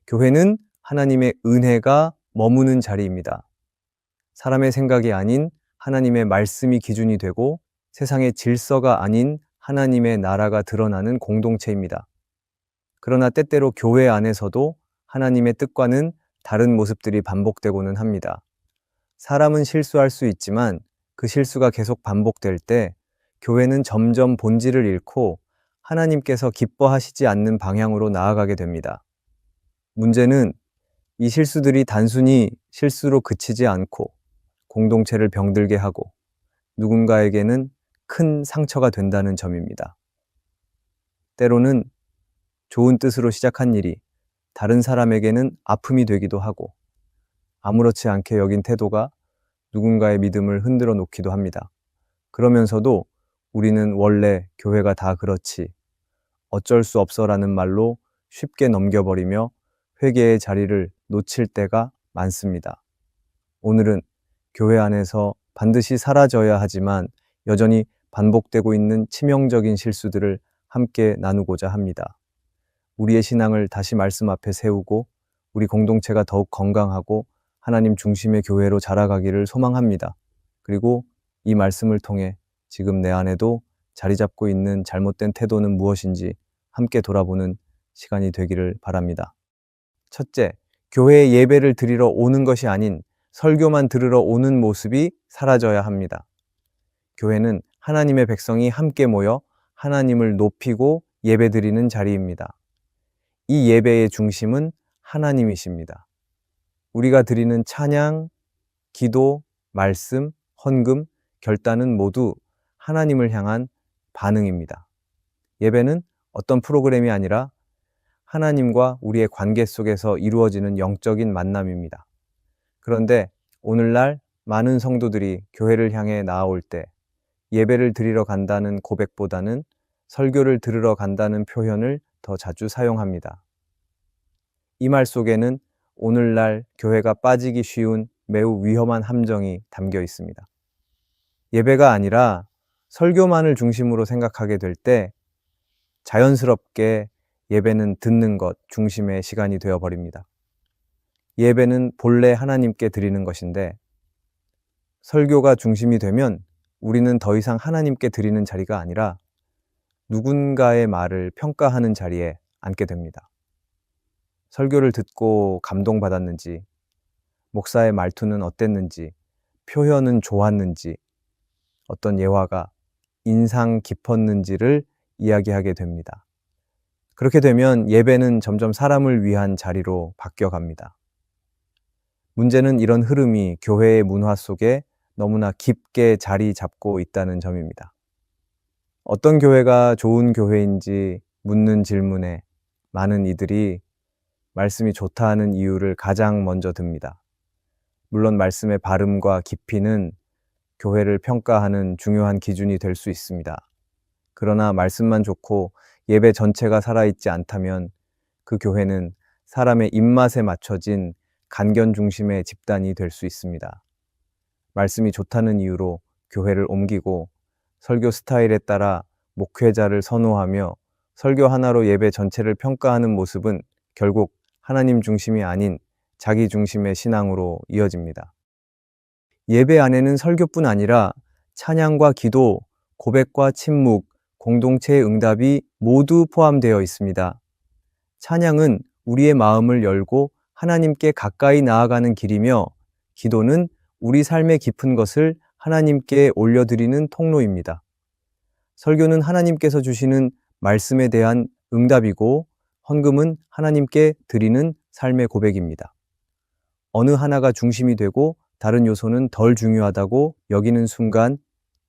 교회는 하나님의 은혜가 머무는 자리입니다. 사람의 생각이 아닌 하나님의 말씀이 기준이 되고 세상의 질서가 아닌 하나님의 나라가 드러나는 공동체입니다. 그러나 때때로 교회 안에서도 하나님의 뜻과는 다른 모습들이 반복되고는 합니다. 사람은 실수할 수 있지만 그 실수가 계속 반복될 때 교회는 점점 본질을 잃고 하나님께서 기뻐하시지 않는 방향으로 나아가게 됩니다. 문제는 이 실수들이 단순히 실수로 그치지 않고 공동체를 병들게 하고 누군가에게는 큰 상처가 된다는 점입니다. 때로는 좋은 뜻으로 시작한 일이 다른 사람에게는 아픔이 되기도 하고 아무렇지 않게 여긴 태도가 누군가의 믿음을 흔들어 놓기도 합니다. 그러면서도 우리는 원래 교회가 다 그렇지, 어쩔 수 없어라는 말로 쉽게 넘겨버리며 회개의 자리를 놓칠 때가 많습니다. 오늘은 교회 안에서 반드시 사라져야 하지만 여전히 반복되고 있는 치명적인 실수들을 함께 나누고자 합니다. 우리의 신앙을 다시 말씀 앞에 세우고 우리 공동체가 더욱 건강하고 하나님 중심의 교회로 자라가기를 소망합니다. 그리고 이 말씀을 통해 지금 내 안에도 자리 잡고 있는 잘못된 태도는 무엇인지 함께 돌아보는 시간이 되기를 바랍니다. 첫째, 교회에 예배를 드리러 오는 것이 아닌 설교만 들으러 오는 모습이 사라져야 합니다. 교회는 하나님의 백성이 함께 모여 하나님을 높이고 예배드리는 자리입니다. 이 예배의 중심은 하나님이십니다. 우리가 드리는 찬양, 기도, 말씀, 헌금, 결단은 모두 하나님을 향한 반응입니다. 예배는 어떤 프로그램이 아니라 하나님과 우리의 관계 속에서 이루어지는 영적인 만남입니다. 그런데 오늘날 많은 성도들이 교회를 향해 나아올 때 예배를 드리러 간다는 고백보다는 설교를 들으러 간다는 표현을 더 자주 사용합니다. 이 말 속에는 오늘날 교회가 빠지기 쉬운 매우 위험한 함정이 담겨 있습니다. 예배가 아니라 설교만을 중심으로 생각하게 될 때 자연스럽게 예배는 듣는 것 중심의 시간이 되어버립니다. 예배는 본래 하나님께 드리는 것인데 설교가 중심이 되면 우리는 더 이상 하나님께 드리는 자리가 아니라 누군가의 말을 평가하는 자리에 앉게 됩니다. 설교를 듣고 감동받았는지, 목사의 말투는 어땠는지, 표현은 좋았는지, 어떤 예화가 인상 깊었는지를 이야기하게 됩니다. 그렇게 되면 예배는 점점 사람을 위한 자리로 바뀌어갑니다. 문제는 이런 흐름이 교회의 문화 속에 너무나 깊게 자리 잡고 있다는 점입니다. 어떤 교회가 좋은 교회인지 묻는 질문에 많은 이들이 말씀이 좋다 하는 이유를 가장 먼저 듭니다. 물론 말씀의 발음과 깊이는 교회를 평가하는 중요한 기준이 될 수 있습니다. 그러나 말씀만 좋고 예배 전체가 살아있지 않다면 그 교회는 사람의 입맛에 맞춰진 간견 중심의 집단이 될 수 있습니다. 말씀이 좋다는 이유로 교회를 옮기고 설교 스타일에 따라 목회자를 선호하며 설교 하나로 예배 전체를 평가하는 모습은 결국 하나님 중심이 아닌 자기 중심의 신앙으로 이어집니다. 예배 안에는 설교뿐 아니라 찬양과 기도, 고백과 침묵, 공동체의 응답이 모두 포함되어 있습니다. 찬양은 우리의 마음을 열고 하나님께 가까이 나아가는 길이며 기도는 우리 삶의 깊은 것을 하나님께 올려드리는 통로입니다. 설교는 하나님께서 주시는 말씀에 대한 응답이고 헌금은 하나님께 드리는 삶의 고백입니다. 어느 하나가 중심이 되고 다른 요소는 덜 중요하다고 여기는 순간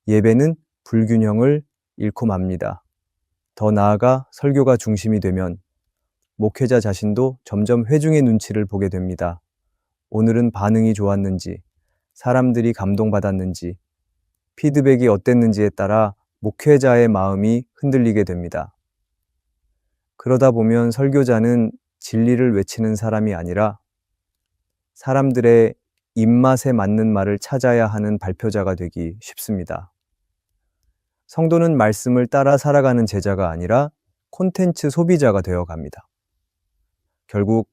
예배는 불균형을 잃고 맙니다. 더 나아가 설교가 중심이 되면 목회자 자신도 점점 회중의 눈치를 보게 됩니다. 오늘은 반응이 좋았는지, 사람들이 감동받았는지, 피드백이 어땠는지에 따라 목회자의 마음이 흔들리게 됩니다. 그러다 보면 설교자는 진리를 외치는 사람이 아니라 사람들의 입맛에 맞는 말을 찾아야 하는 발표자가 되기 쉽습니다. 성도는 말씀을 따라 살아가는 제자가 아니라 콘텐츠 소비자가 되어 갑니다. 결국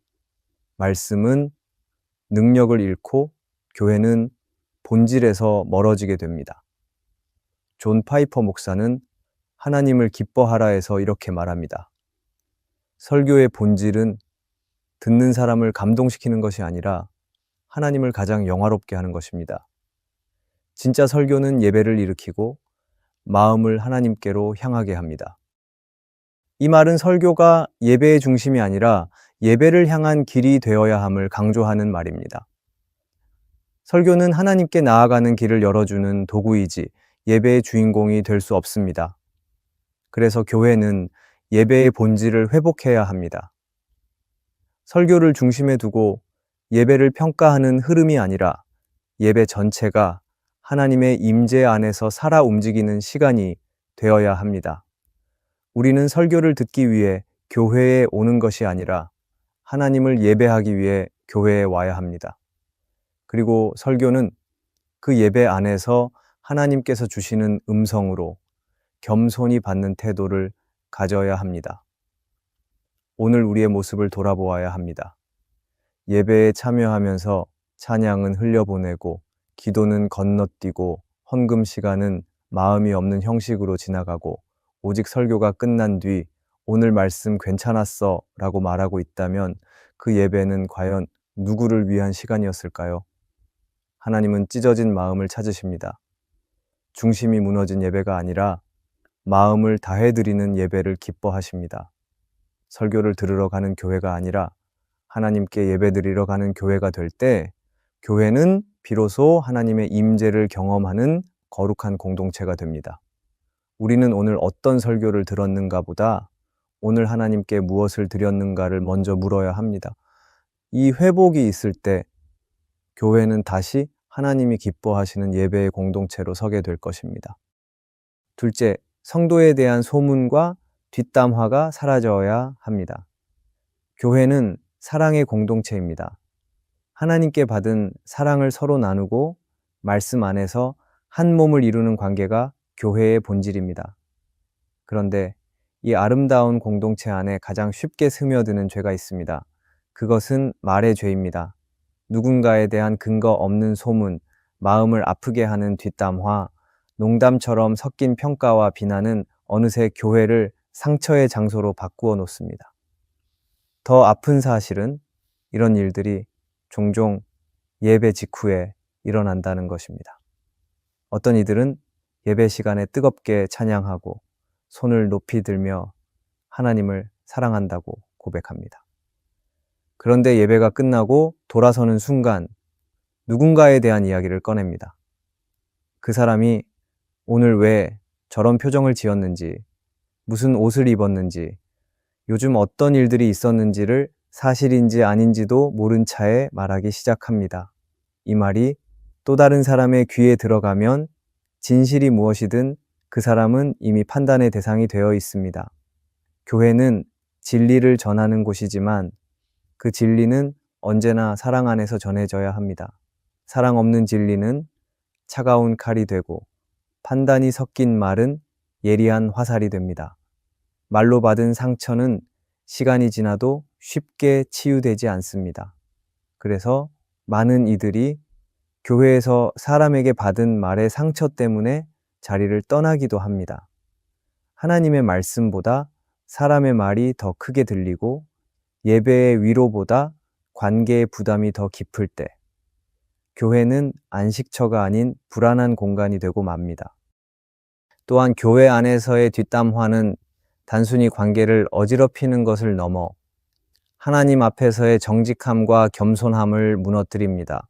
말씀은 능력을 잃고 교회는 본질에서 멀어지게 됩니다. 존 파이퍼 목사는 하나님을 기뻐하라에서 이렇게 말합니다. 설교의 본질은 듣는 사람을 감동시키는 것이 아니라 하나님을 가장 영화롭게 하는 것입니다. 진짜 설교는 예배를 일으키고 마음을 하나님께로 향하게 합니다. 이 말은 설교가 예배의 중심이 아니라 예배를 향한 길이 되어야 함을 강조하는 말입니다. 설교는 하나님께 나아가는 길을 열어주는 도구이지 예배의 주인공이 될 수 없습니다. 그래서 교회는 예배의 본질을 회복해야 합니다. 설교를 중심에 두고 예배를 평가하는 흐름이 아니라 예배 전체가 하나님의 임재 안에서 살아 움직이는 시간이 되어야 합니다. 우리는 설교를 듣기 위해 교회에 오는 것이 아니라 하나님을 예배하기 위해 교회에 와야 합니다. 그리고 설교는 그 예배 안에서 하나님께서 주시는 음성으로 겸손히 받는 태도를 가져야 합니다. 오늘 우리의 모습을 돌아보아야 합니다. 예배에 참여하면서 찬양은 흘려보내고 기도는 건너뛰고 헌금 시간은 마음이 없는 형식으로 지나가고 오직 설교가 끝난 뒤 오늘 말씀 괜찮았어 라고 말하고 있다면 그 예배는 과연 누구를 위한 시간이었을까요? 하나님은 찢어진 마음을 찾으십니다. 중심이 무너진 예배가 아니라 마음을 다해드리는 예배를 기뻐하십니다. 설교를 들으러 가는 교회가 아니라 하나님께 예배드리러 가는 교회가 될 때 교회는 비로소 하나님의 임재를 경험하는 거룩한 공동체가 됩니다. 우리는 오늘 어떤 설교를 들었는가 보다 오늘 하나님께 무엇을 드렸는가를 먼저 물어야 합니다. 이 회복이 있을 때 교회는 다시 하나님이 기뻐하시는 예배의 공동체로 서게 될 것입니다. 둘째, 성도에 대한 소문과 뒷담화가 사라져야 합니다. 교회는 사랑의 공동체입니다. 하나님께 받은 사랑을 서로 나누고 말씀 안에서 한 몸을 이루는 관계가 교회의 본질입니다. 그런데 이 아름다운 공동체 안에 가장 쉽게 스며드는 죄가 있습니다. 그것은 말의 죄입니다. 누군가에 대한 근거 없는 소문, 마음을 아프게 하는 뒷담화, 농담처럼 섞인 평가와 비난은 어느새 교회를 상처의 장소로 바꾸어 놓습니다. 더 아픈 사실은 이런 일들이 종종 예배 직후에 일어난다는 것입니다. 어떤 이들은 예배 시간에 뜨겁게 찬양하고 손을 높이 들며 하나님을 사랑한다고 고백합니다. 그런데 예배가 끝나고 돌아서는 순간 누군가에 대한 이야기를 꺼냅니다. 그 사람이 오늘 왜 저런 표정을 지었는지, 무슨 옷을 입었는지, 요즘 어떤 일들이 있었는지를 사실인지 아닌지도 모른 차에 말하기 시작합니다. 이 말이 또 다른 사람의 귀에 들어가면 진실이 무엇이든 그 사람은 이미 판단의 대상이 되어 있습니다. 교회는 진리를 전하는 곳이지만 그 진리는 언제나 사랑 안에서 전해져야 합니다. 사랑 없는 진리는 차가운 칼이 되고 판단이 섞인 말은 예리한 화살이 됩니다. 말로 받은 상처는 시간이 지나도 쉽게 치유되지 않습니다. 그래서 많은 이들이 교회에서 사람에게 받은 말의 상처 때문에 자리를 떠나기도 합니다. 하나님의 말씀보다 사람의 말이 더 크게 들리고 예배의 위로보다 관계의 부담이 더 깊을 때 교회는 안식처가 아닌 불안한 공간이 되고 맙니다. 또한 교회 안에서의 뒷담화는 단순히 관계를 어지럽히는 것을 넘어 하나님 앞에서의 정직함과 겸손함을 무너뜨립니다.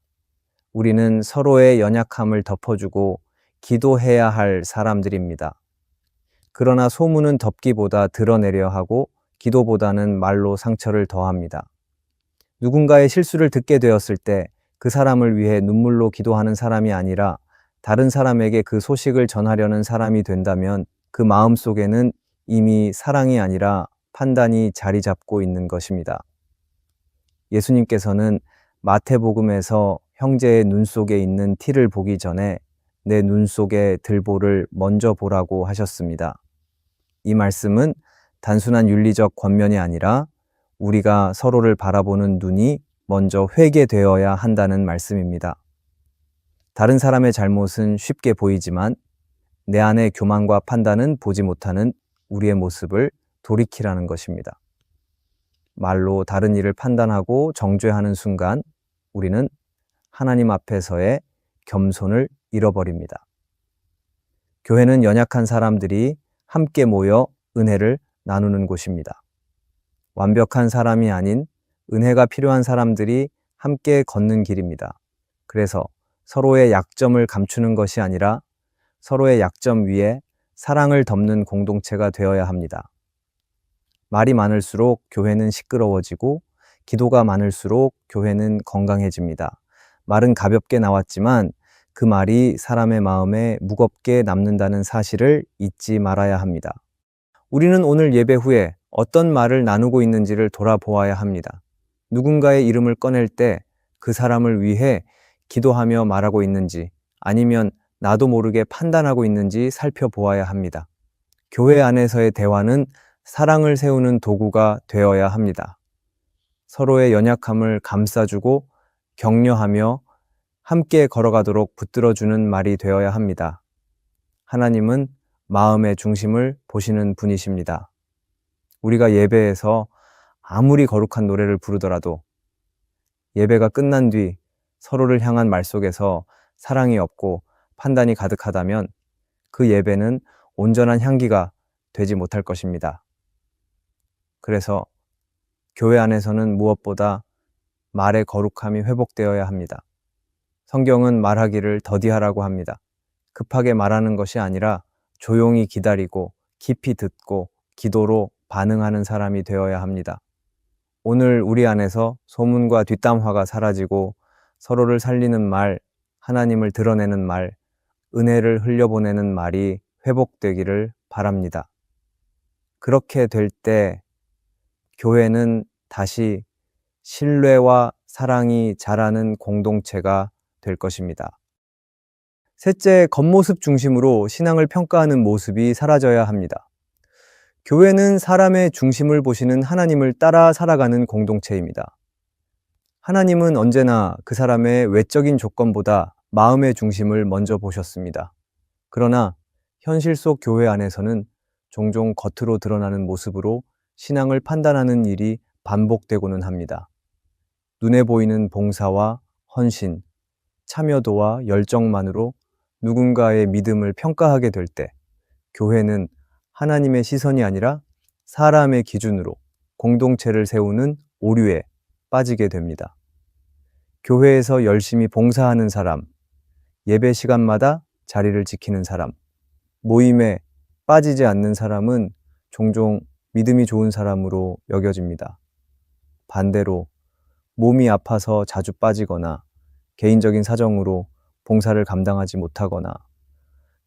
우리는 서로의 연약함을 덮어주고 기도해야 할 사람들입니다. 그러나 소문은 덮기보다 드러내려 하고 기도보다는 말로 상처를 더합니다. 누군가의 실수를 듣게 되었을 때 그 사람을 위해 눈물로 기도하는 사람이 아니라 다른 사람에게 그 소식을 전하려는 사람이 된다면 그 마음 속에는 이미 사랑이 아니라 판단이 자리 잡고 있는 것입니다. 예수님께서는 마태복음에서 형제의 눈 속에 있는 티를 보기 전에 내 눈 속의 들보를 먼저 보라고 하셨습니다. 이 말씀은 단순한 윤리적 권면이 아니라 우리가 서로를 바라보는 눈이 먼저 회개되어야 한다는 말씀입니다. 다른 사람의 잘못은 쉽게 보이지만 내 안의 교만과 판단은 보지 못하는 우리의 모습을 돌이키라는 것입니다. 말로 다른 일을 판단하고 정죄하는 순간 우리는 하나님 앞에서의 겸손을 잃어버립니다. 교회는 연약한 사람들이 함께 모여 은혜를 나누는 곳입니다. 완벽한 사람이 아닌 은혜가 필요한 사람들이 함께 걷는 길입니다. 그래서 서로의 약점을 감추는 것이 아니라 서로의 약점 위에 사랑을 덮는 공동체가 되어야 합니다. 말이 많을수록 교회는 시끄러워지고 기도가 많을수록 교회는 건강해집니다. 말은 가볍게 나왔지만 그 말이 사람의 마음에 무겁게 남는다는 사실을 잊지 말아야 합니다. 우리는 오늘 예배 후에 어떤 말을 나누고 있는지를 돌아보아야 합니다. 누군가의 이름을 꺼낼 때 그 사람을 위해 기도하며 말하고 있는지 아니면 나도 모르게 판단하고 있는지 살펴보아야 합니다. 교회 안에서의 대화는 사랑을 세우는 도구가 되어야 합니다. 서로의 연약함을 감싸주고 격려하며 함께 걸어가도록 붙들어주는 말이 되어야 합니다. 하나님은 마음의 중심을 보시는 분이십니다. 우리가 예배에서 아무리 거룩한 노래를 부르더라도 예배가 끝난 뒤 서로를 향한 말 속에서 사랑이 없고 판단이 가득하다면 그 예배는 온전한 향기가 되지 못할 것입니다. 그래서 교회 안에서는 무엇보다 말의 거룩함이 회복되어야 합니다. 성경은 말하기를 더디하라고 합니다. 급하게 말하는 것이 아니라 조용히 기다리고 깊이 듣고 기도로 반응하는 사람이 되어야 합니다. 오늘 우리 안에서 소문과 뒷담화가 사라지고 서로를 살리는 말, 하나님을 드러내는 말, 은혜를 흘려보내는 말이 회복되기를 바랍니다. 그렇게 될 때 교회는 다시 신뢰와 사랑이 자라는 공동체가 될 것입니다. 셋째, 겉모습 중심으로 신앙을 평가하는 모습이 사라져야 합니다. 교회는 사람의 중심을 보시는 하나님을 따라 살아가는 공동체입니다. 하나님은 언제나 그 사람의 외적인 조건보다 마음의 중심을 먼저 보셨습니다. 그러나 현실 속 교회 안에서는 종종 겉으로 드러나는 모습으로 신앙을 판단하는 일이 반복되고는 합니다. 눈에 보이는 봉사와 헌신, 참여도와 열정만으로 누군가의 믿음을 평가하게 될 때 교회는 하나님의 시선이 아니라 사람의 기준으로 공동체를 세우는 오류에 빠지게 됩니다. 교회에서 열심히 봉사하는 사람, 예배 시간마다 자리를 지키는 사람, 모임에 빠지지 않는 사람은 종종 믿음이 좋은 사람으로 여겨집니다. 반대로 몸이 아파서 자주 빠지거나 개인적인 사정으로 봉사를 감당하지 못하거나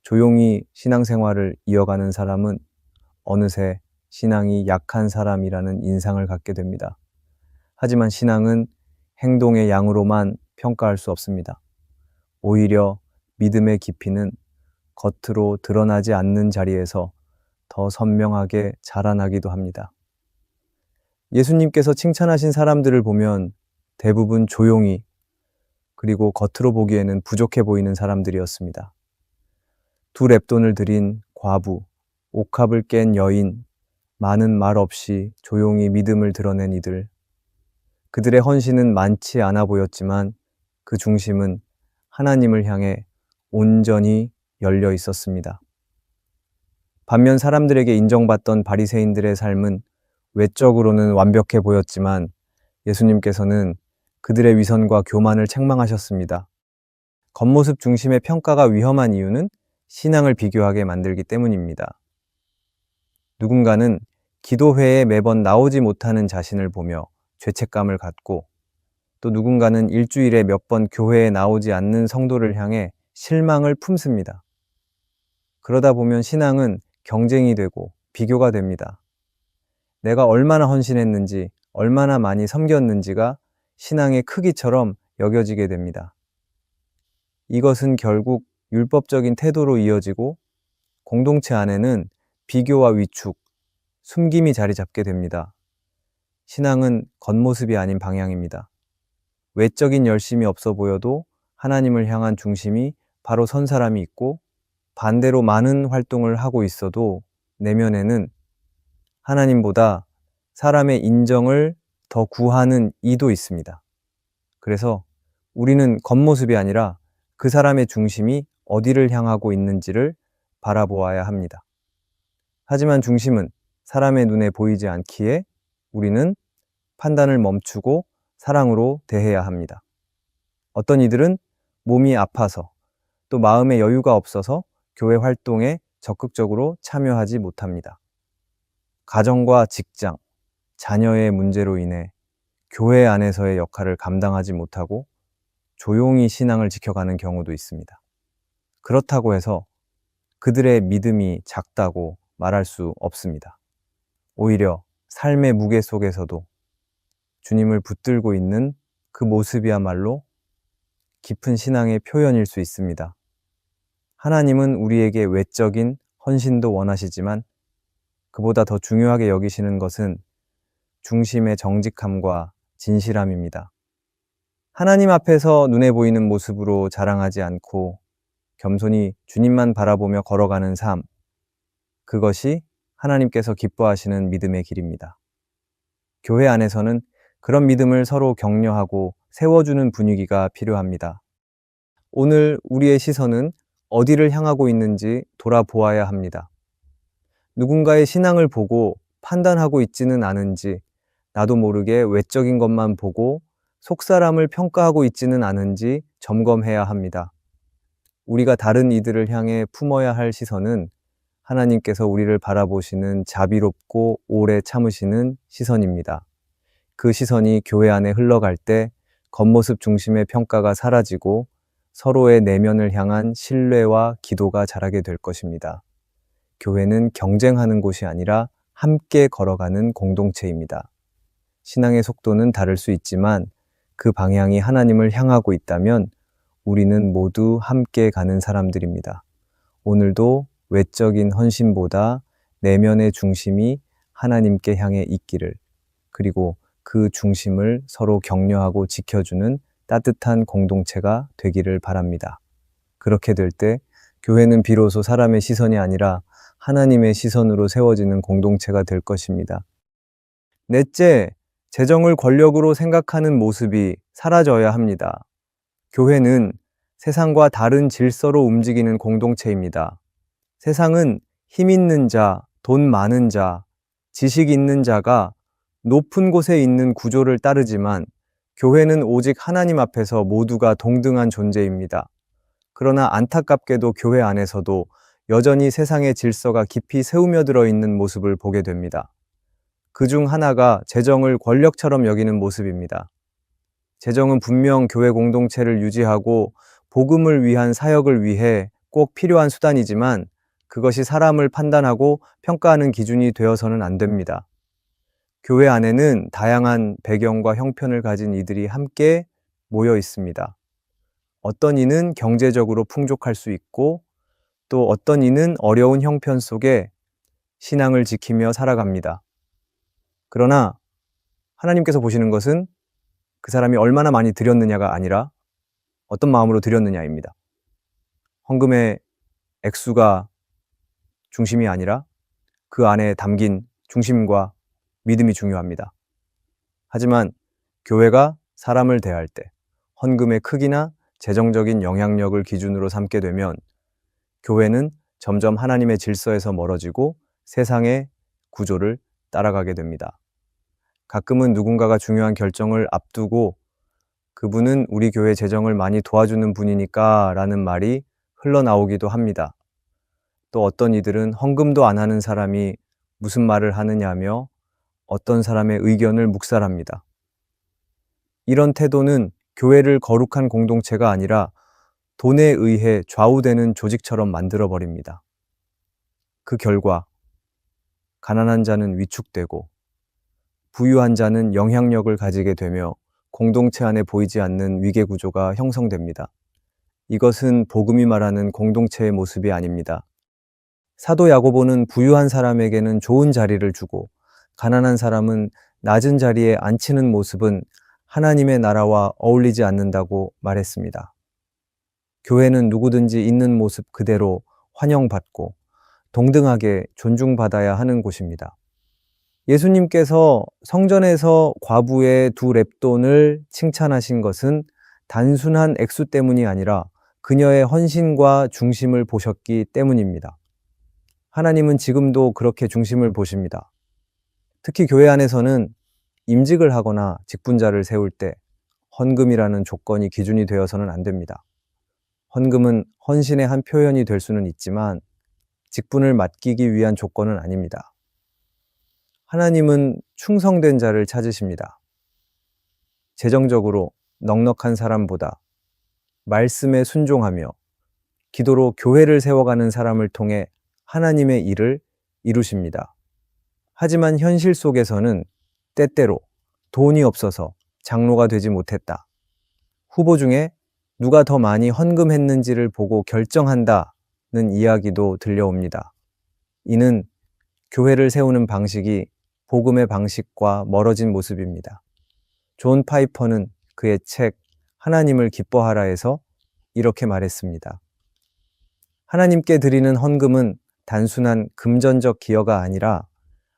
조용히 신앙생활을 이어가는 사람은 어느새 신앙이 약한 사람이라는 인상을 갖게 됩니다. 하지만 신앙은 행동의 양으로만 평가할 수 없습니다. 오히려 믿음의 깊이는 겉으로 드러나지 않는 자리에서 더 선명하게 자라나기도 합니다. 예수님께서 칭찬하신 사람들을 보면 대부분 조용히 그리고 겉으로 보기에는 부족해 보이는 사람들이었습니다. 2렙돈을 들인 과부, 옥합을 깬 여인, 많은 말 없이 조용히 믿음을 드러낸 이들. 그들의 헌신은 많지 않아 보였지만 그 중심은 하나님을 향해 온전히 열려 있었습니다. 반면 사람들에게 인정받던 바리새인들의 삶은 외적으로는 완벽해 보였지만 예수님께서는 그들의 위선과 교만을 책망하셨습니다. 겉모습 중심의 평가가 위험한 이유는 신앙을 비교하게 만들기 때문입니다. 누군가는 기도회에 매번 나오지 못하는 자신을 보며 죄책감을 갖고 또 누군가는 일주일에 몇 번 교회에 나오지 않는 성도를 향해 실망을 품습니다. 그러다 보면 신앙은 경쟁이 되고 비교가 됩니다. 내가 얼마나 헌신했는지, 얼마나 많이 섬겼는지가 신앙의 크기처럼 여겨지게 됩니다. 이것은 결국 율법적인 태도로 이어지고 공동체 안에는 비교와 위축, 숨김이 자리 잡게 됩니다. 신앙은 겉모습이 아닌 방향입니다. 외적인 열심이 없어 보여도 하나님을 향한 중심이 바로 선 사람이 있고, 반대로 많은 활동을 하고 있어도 내면에는 하나님보다 사람의 인정을 더 구하는 이도 있습니다. 그래서 우리는 겉모습이 아니라 그 사람의 중심이 어디를 향하고 있는지를 바라보아야 합니다. 하지만 중심은 사람의 눈에 보이지 않기에 우리는 판단을 멈추고 사랑으로 대해야 합니다. 어떤 이들은 몸이 아파서 또 마음의 여유가 없어서 교회 활동에 적극적으로 참여하지 못합니다. 가정과 직장, 자녀의 문제로 인해 교회 안에서의 역할을 감당하지 못하고 조용히 신앙을 지켜가는 경우도 있습니다. 그렇다고 해서 그들의 믿음이 작다고 말할 수 없습니다. 오히려 삶의 무게 속에서도 주님을 붙들고 있는 그 모습이야말로 깊은 신앙의 표현일 수 있습니다. 하나님은 우리에게 외적인 헌신도 원하시지만 그보다 더 중요하게 여기시는 것은 중심의 정직함과 진실함입니다. 하나님 앞에서 눈에 보이는 모습으로 자랑하지 않고 겸손히 주님만 바라보며 걸어가는 삶, 그것이 하나님께서 기뻐하시는 믿음의 길입니다. 교회 안에서는 그런 믿음을 서로 격려하고 세워주는 분위기가 필요합니다. 오늘 우리의 시선은 어디를 향하고 있는지 돌아보아야 합니다. 누군가의 신앙을 보고 판단하고 있지는 않은지, 나도 모르게 외적인 것만 보고 속사람을 평가하고 있지는 않은지 점검해야 합니다. 우리가 다른 이들을 향해 품어야 할 시선은 하나님께서 우리를 바라보시는 자비롭고 오래 참으시는 시선입니다. 그 시선이 교회 안에 흘러갈 때 겉모습 중심의 평가가 사라지고 서로의 내면을 향한 신뢰와 기도가 자라게 될 것입니다. 교회는 경쟁하는 곳이 아니라 함께 걸어가는 공동체입니다. 신앙의 속도는 다를 수 있지만 그 방향이 하나님을 향하고 있다면 우리는 모두 함께 가는 사람들입니다. 오늘도 외적인 헌신보다 내면의 중심이 하나님께 향해 있기를, 그리고 그 중심을 서로 격려하고 지켜주는 따뜻한 공동체가 되기를 바랍니다. 그렇게 될 때 교회는 비로소 사람의 시선이 아니라 하나님의 시선으로 세워지는 공동체가 될 것입니다. 넷째, 재정을 권력으로 생각하는 모습이 사라져야 합니다. 교회는 세상과 다른 질서로 움직이는 공동체입니다. 세상은 힘 있는 자, 돈 많은 자, 지식 있는 자가 높은 곳에 있는 구조를 따르지만 교회는 오직 하나님 앞에서 모두가 동등한 존재입니다. 그러나 안타깝게도 교회 안에서도 여전히 세상의 질서가 깊이 새우며들어 있는 모습을 보게 됩니다. 그중 하나가 재정을 권력처럼 여기는 모습입니다. 재정은 분명 교회 공동체를 유지하고 복음을 위한 사역을 위해 꼭 필요한 수단이지만 그것이 사람을 판단하고 평가하는 기준이 되어서는 안 됩니다. 교회 안에는 다양한 배경과 형편을 가진 이들이 함께 모여 있습니다. 어떤 이는 경제적으로 풍족할 수 있고 또 어떤 이는 어려운 형편 속에 신앙을 지키며 살아갑니다. 그러나 하나님께서 보시는 것은 그 사람이 얼마나 많이 드렸느냐가 아니라 어떤 마음으로 드렸느냐입니다. 헌금의 액수가 중심이 아니라 그 안에 담긴 중심과 믿음이 중요합니다. 하지만 교회가 사람을 대할 때 헌금의 크기나 재정적인 영향력을 기준으로 삼게 되면 교회는 점점 하나님의 질서에서 멀어지고 세상의 구조를 따라가게 됩니다. 가끔은 누군가가 중요한 결정을 앞두고 그분은 우리 교회 재정을 많이 도와주는 분이니까 라는 말이 흘러나오기도 합니다. 또 어떤 이들은 헌금도 안 하는 사람이 무슨 말을 하느냐며 어떤 사람의 의견을 묵살합니다. 이런 태도는 교회를 거룩한 공동체가 아니라 돈에 의해 좌우되는 조직처럼 만들어버립니다. 그 결과 가난한 자는 위축되고 부유한 자는 영향력을 가지게 되며 공동체 안에 보이지 않는 위계구조가 형성됩니다. 이것은 복음이 말하는 공동체의 모습이 아닙니다. 사도 야고보는 부유한 사람에게는 좋은 자리를 주고 가난한 사람은 낮은 자리에 앉히는 모습은 하나님의 나라와 어울리지 않는다고 말했습니다. 교회는 누구든지 있는 모습 그대로 환영받고 동등하게 존중받아야 하는 곳입니다. 예수님께서 성전에서 과부의 2 렙돈을 칭찬하신 것은 단순한 액수 때문이 아니라 그녀의 헌신과 중심을 보셨기 때문입니다. 하나님은 지금도 그렇게 중심을 보십니다. 특히 교회 안에서는 임직을 하거나 직분자를 세울 때 헌금이라는 조건이 기준이 되어서는 안 됩니다. 헌금은 헌신의 한 표현이 될 수는 있지만 직분을 맡기기 위한 조건은 아닙니다. 하나님은 충성된 자를 찾으십니다. 재정적으로 넉넉한 사람보다 말씀에 순종하며 기도로 교회를 세워가는 사람을 통해 하나님의 일을 이루십니다. 하지만 현실 속에서는 때때로 돈이 없어서 장로가 되지 못했다. 후보 중에 누가 더 많이 헌금했는지를 보고 결정한다는 이야기도 들려옵니다. 이는 교회를 세우는 방식이 복음의 방식과 멀어진 모습입니다. 존 파이퍼는 그의 책 하나님을 기뻐하라에서 이렇게 말했습니다. 하나님께 드리는 헌금은 단순한 금전적 기여가 아니라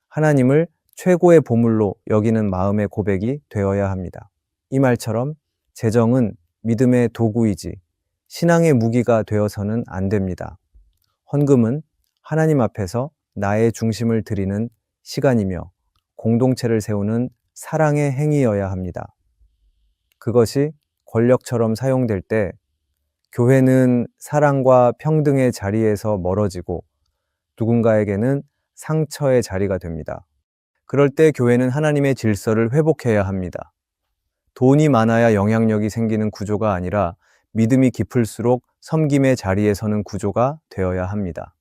하나님을 최고의 보물로 여기는 마음의 고백이 되어야 합니다. 이 말처럼 재정은 믿음의 도구이지 신앙의 무기가 되어서는 안 됩니다. 헌금은 하나님 앞에서 나의 중심을 드리는 시간이며 공동체를 세우는 사랑의 행위여야 합니다. 그것이 권력처럼 사용될 때 교회는 사랑과 평등의 자리에서 멀어지고 누군가에게는 상처의 자리가 됩니다. 그럴 때 교회는 하나님의 질서를 회복해야 합니다. 돈이 많아야 영향력이 생기는 구조가 아니라 믿음이 깊을수록 섬김의 자리에 서는 구조가 되어야 합니다.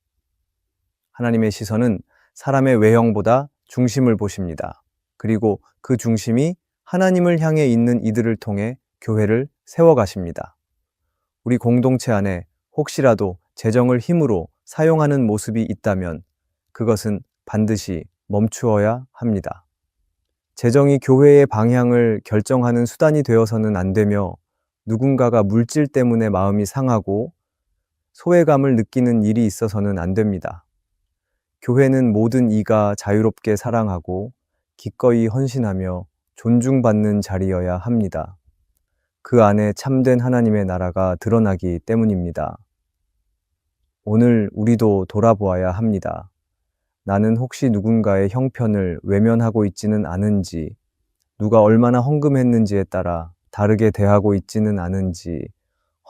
하나님의 시선은 사람의 외형보다 중심을 보십니다. 그리고 그 중심이 하나님을 향해 있는 이들을 통해 교회를 세워가십니다. 우리 공동체 안에 혹시라도 재정을 힘으로 사용하는 모습이 있다면 그것은 반드시 멈추어야 합니다. 재정이 교회의 방향을 결정하는 수단이 되어서는 안 되며 누군가가 물질 때문에 마음이 상하고 소외감을 느끼는 일이 있어서는 안 됩니다. 교회는 모든 이가 자유롭게 사랑하고 기꺼이 헌신하며 존중받는 자리여야 합니다. 그 안에 참된 하나님의 나라가 드러나기 때문입니다. 오늘 우리도 돌아보아야 합니다. 나는 혹시 누군가의 형편을 외면하고 있지는 않은지, 누가 얼마나 헌금했는지에 따라 다르게 대하고 있지는 않은지,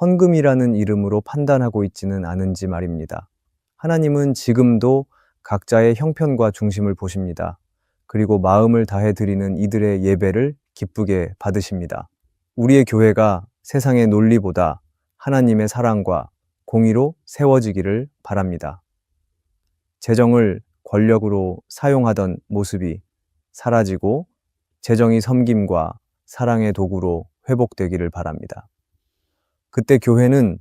헌금이라는 이름으로 판단하고 있지는 않은지 말입니다. 하나님은 지금도 각자의 형편과 중심을 보십니다. 그리고 마음을 다해 드리는 이들의 예배를 기쁘게 받으십니다. 우리의 교회가 세상의 논리보다 하나님의 사랑과 공의로 세워지기를 바랍니다. 재정을 권력으로 사용하던 모습이 사라지고 재정이 섬김과 사랑의 도구로 회복되기를 바랍니다. 그때 교회는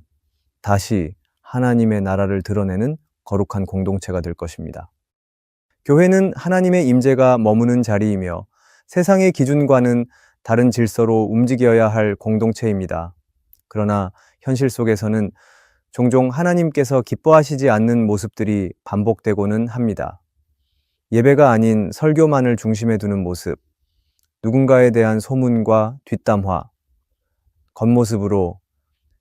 다시 하나님의 나라를 드러내는 거룩한 공동체가 될 것입니다. 교회는 하나님의 임재가 머무는 자리이며 세상의 기준과는 다른 질서로 움직여야 할 공동체입니다. 그러나 현실 속에서는 종종 하나님께서 기뻐하시지 않는 모습들이 반복되고는 합니다. 예배가 아닌 설교만을 중심에 두는 모습, 누군가에 대한 소문과 뒷담화, 겉모습으로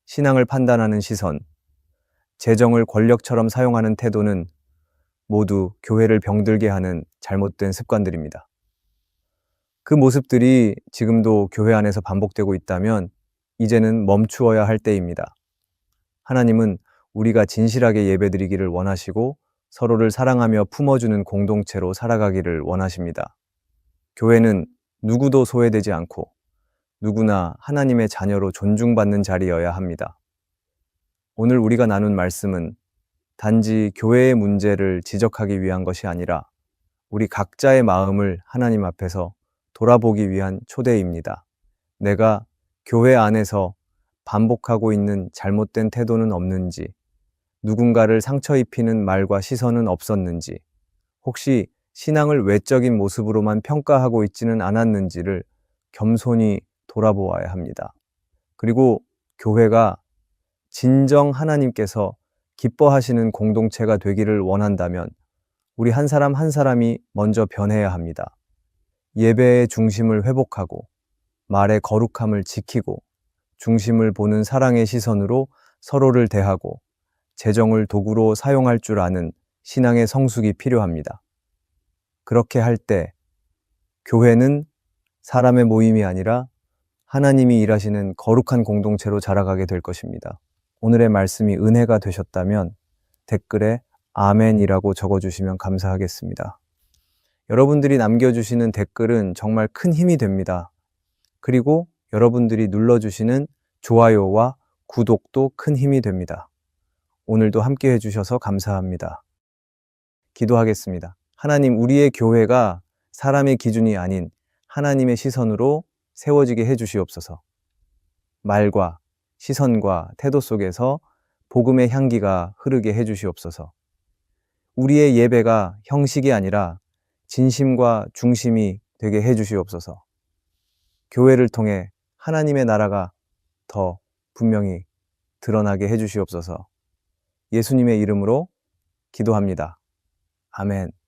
신앙을 판단하는 시선, 재정을 권력처럼 사용하는 태도는 모두 교회를 병들게 하는 잘못된 습관들입니다. 그 모습들이 지금도 교회 안에서 반복되고 있다면 이제는 멈추어야 할 때입니다. 하나님은 우리가 진실하게 예배드리기를 원하시고 서로를 사랑하며 품어주는 공동체로 살아가기를 원하십니다. 교회는 누구도 소외되지 않고 누구나 하나님의 자녀로 존중받는 자리여야 합니다. 오늘 우리가 나눈 말씀은 단지 교회의 문제를 지적하기 위한 것이 아니라 우리 각자의 마음을 하나님 앞에서 돌아보기 위한 초대입니다. 내가 교회 안에서 반복하고 있는 잘못된 태도는 없는지, 누군가를 상처 입히는 말과 시선은 없었는지, 혹시 신앙을 외적인 모습으로만 평가하고 있지는 않았는지를 겸손히 돌아보아야 합니다. 그리고 교회가 진정 하나님께서 기뻐하시는 공동체가 되기를 원한다면 우리 한 사람 한 사람이 먼저 변해야 합니다. 예배의 중심을 회복하고 말의 거룩함을 지키고 중심을 보는 사랑의 시선으로 서로를 대하고 재정을 도구로 사용할 줄 아는 신앙의 성숙이 필요합니다. 그렇게 할 때 교회는 사람의 모임이 아니라 하나님이 일하시는 거룩한 공동체로 자라가게 될 것입니다. 오늘의 말씀이 은혜가 되셨다면 댓글에 아멘이라고 적어주시면 감사하겠습니다. 여러분들이 남겨주시는 댓글은 정말 큰 힘이 됩니다. 그리고 여러분들이 눌러주시는 좋아요와 구독도 큰 힘이 됩니다. 오늘도 함께 해주셔서 감사합니다. 기도하겠습니다. 하나님, 우리의 교회가 사람의 기준이 아닌 하나님의 시선으로 세워지게 해주시옵소서. 말과 시선과 태도 속에서 복음의 향기가 흐르게 해주시옵소서. 우리의 예배가 형식이 아니라 진심과 중심이 되게 해주시옵소서. 교회를 통해 하나님의 나라가 더 분명히 드러나게 해주시옵소서. 예수님의 이름으로 기도합니다. 아멘.